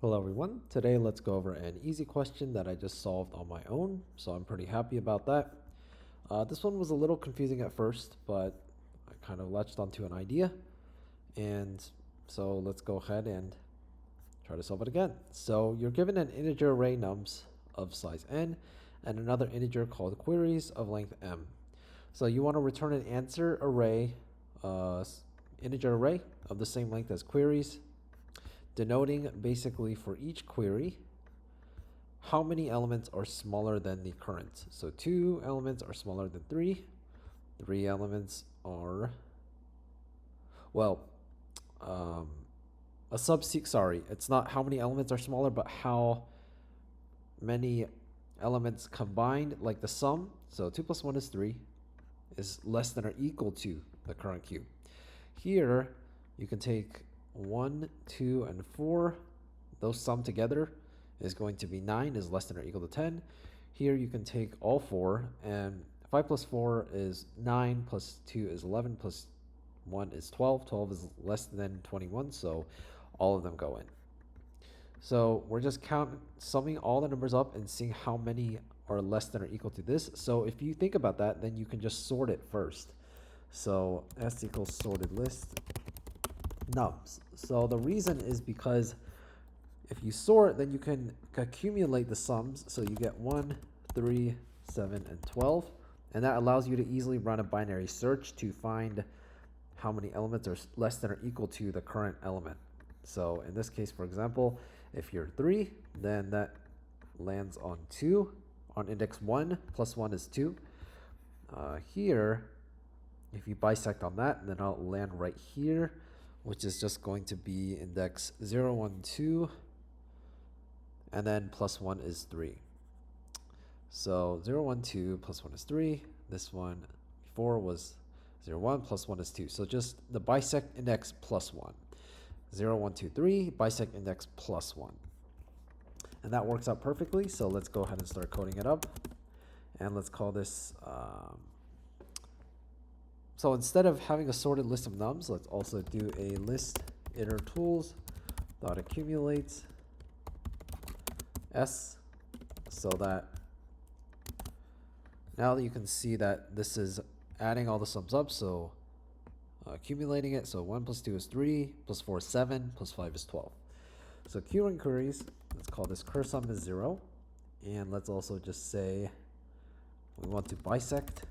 Hello everyone, today let's go over an easy question that I just solved on my own, so I'm pretty happy about that. This one was a little confusing at first, but I kind of latched onto an idea, and so let's go ahead and try to solve it again. So you're given an integer array nums of size n, and another integer called queries of length m. So you want to return an answer array, integer array of the same length as queries, denoting basically for each query how many elements are smaller than the current. So 2 elements are smaller than 3. 3 elements are, well, sorry, it's not how many elements are smaller, but how many elements combined, like the sum. So 2 plus 1 is 3, is less than or equal to the current cube. Here, you can take 1, 2, and 4. Those sum together is going to be 9, is less than or equal to 10. Here you can take all 4, and 5 plus 4 is 9, plus 2 is 11, plus 1 is 12. 12 is less than 21, so all of them go in. So we're just summing all the numbers up and seeing how many are less than or equal to this. So if you think about that, then you can just sort it first. So s equals sorted list nums. So the reason is because if you sort, then you can accumulate the sums. So you get 1, 3, 7, and 12. And that allows you to easily run a binary search to find how many elements are less than or equal to the current element. So in this case, for example, if you're 3, then that lands on 2. On index 1, plus 1 is 2. Here, if you bisect on that, then I'll land right here, which is just going to be index 0, 1, 2, and then plus 1 is 3. So 0, 1, 2, plus 1 is 3. This one before was 0, 1, plus 1 is 2. So just the bisect index plus 1. 0, 1, 2, 3, bisect index plus 1. And that works out perfectly, so let's go ahead and start coding it up. And let's call this, so instead of having a sorted list of nums, let's also do a list iter tools dot accumulate s, so that now that you can see that this is adding all the sums up, so accumulating it. So 1 plus 2 is 3, plus 4 is 7, plus 5 is 12. So queuing queries, let's call this cursum is 0. And let's also just say we want to bisect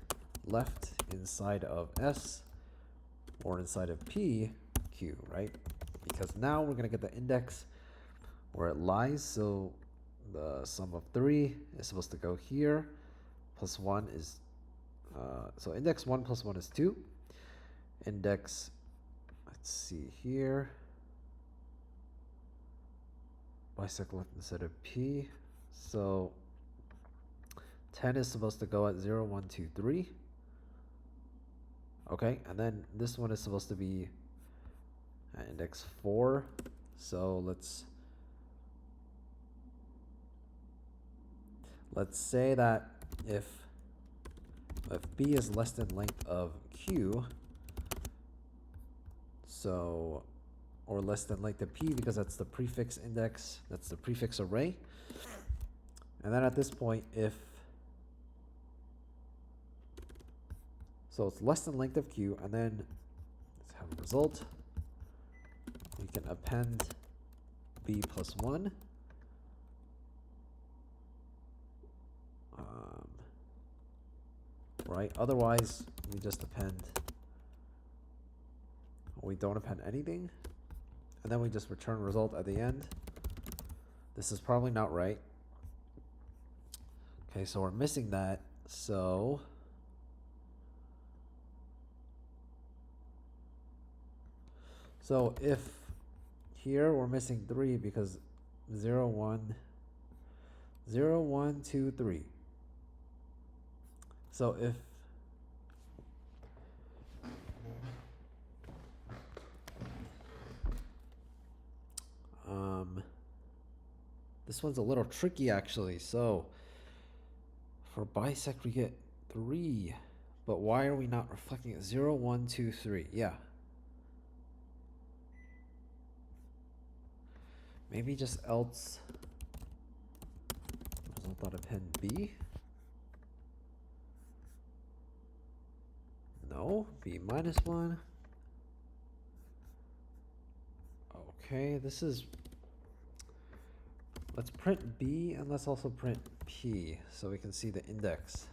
left inside of S or inside of P, Q, right? Because now we're going to get the index where it lies. So the sum of 3 is supposed to go here. Plus 1 is, so index 1 plus 1 is 2. Index, let's see here. Bisect left instead of P. So 10 is supposed to go at 0, 1, 2, 3. Okay, and then this one is supposed to be at index 4. So let's say that if B is less than length of Q, so, or less than length of P, because that's the prefix index, that's the prefix array. And then at this point, if, so it's less than length of Q, and then let's have a result. We can append B plus 1. Right, otherwise we just append, we don't append anything, and then we just return result at the end. This is probably not right. Okay, so we're missing that. So if here we're missing 3 because 0, 1, 0, 1, 2, 3. So if this one's a little tricky actually. So for bisect we get 3, but why are we not reflecting it? 0, 1, 2, 3. Yeah. Maybe just else result dot append b. No, b minus 1. Okay, this is, let's print b and let's also print p so we can see the index.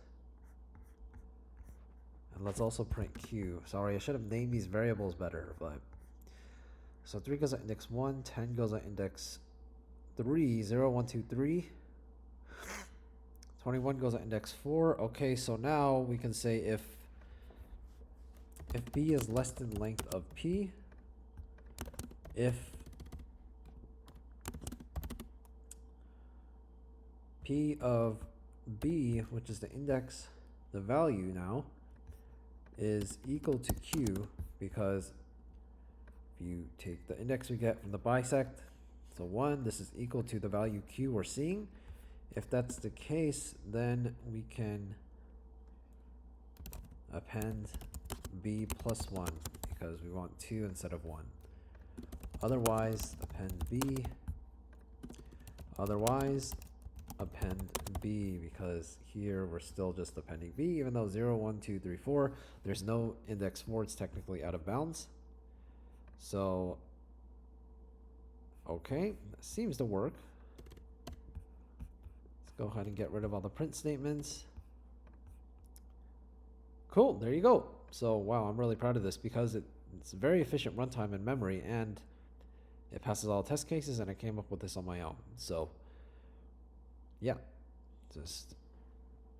And let's also print q. Sorry, I should have named these variables better, but so 3 goes at index 1, 10 goes at index 3, 0, 1, 2, 3. 21 goes at index 4. Okay, so now we can say if b is less than length of p, if p of b, which is the index, the value now, is equal to q, because if you take the index we get from the bisect, so 1, this is equal to the value q we're seeing. If that's the case, then we can append b plus 1 because we want 2 instead of 1. Otherwise, append b. Otherwise, append b, because here we're still just appending b, even though 0, 1, 2, 3, 4, there's no index 4, it's technically out of bounds. So, okay, that seems to work. Let's go ahead and get rid of all the print statements. Cool, there you go. So, wow, I'm really proud of this because it's a very efficient runtime in memory, and it passes all test cases, and I came up with this on my own. So, yeah, just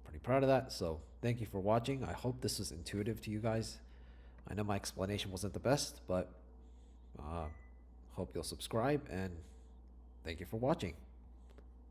pretty proud of that. So, thank you for watching. I hope this was intuitive to you guys. I know my explanation wasn't the best, but hope you'll subscribe, and thank you for watching.